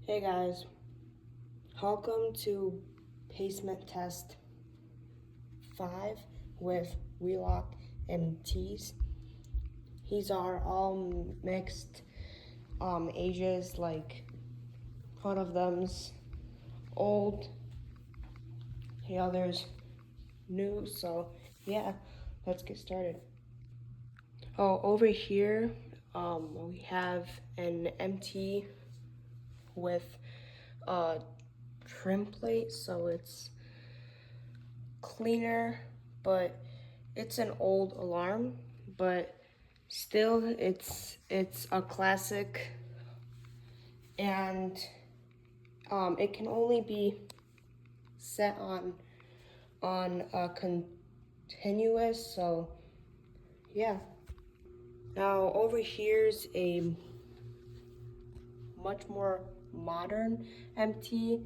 Hey guys, welcome to placement test 5 with wheelock and tees. These are all mixed ages, like one of them's old, the other's new, so yeah, let's get started. Oh, over here we have an MT with a trim plate, so it's cleaner, but it's an old alarm, but still it's a classic, and it can only be set on a continuous, so yeah. Now over here's a much more modern MT,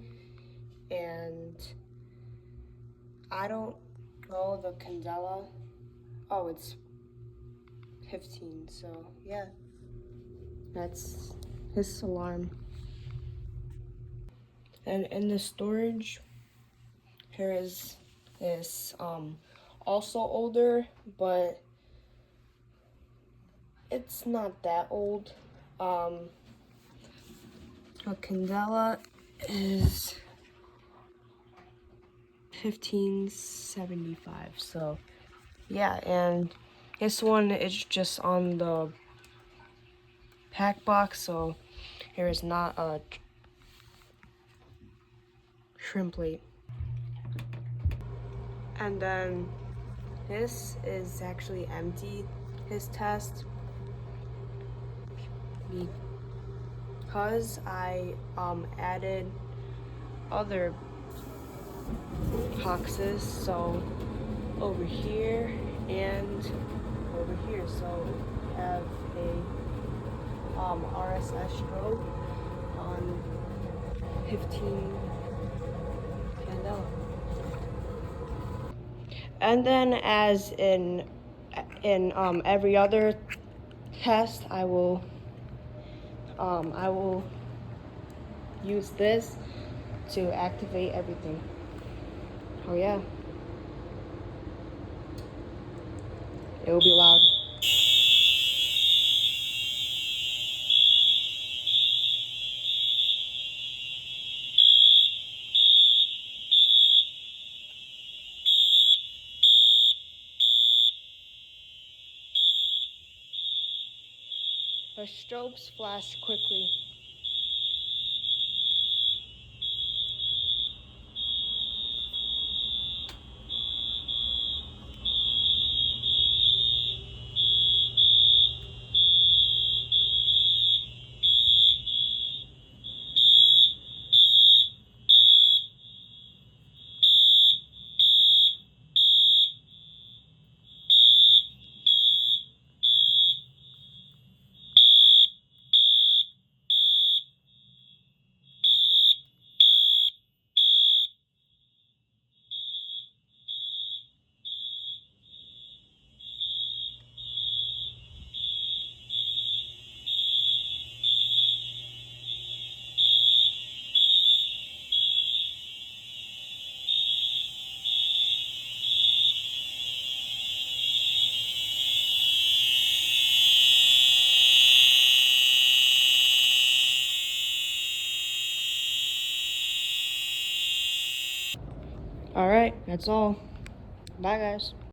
and I don't know the Candela. Oh, it's 15, so yeah, that's his alarm. And in the storage, here is this also older, but it's not that old. A Candela is 1575, so yeah, and this one is just on the pack box, so there is not a trim plate. And then this is actually empty, his test, because I added other boxes, so over here and over here, so we have a RSS strobe on 15 candela. And then, as in every other test, I will use this to activate everything. Oh yeah, it will be loud. The strobes flash quickly. All right, that's all. Bye, guys.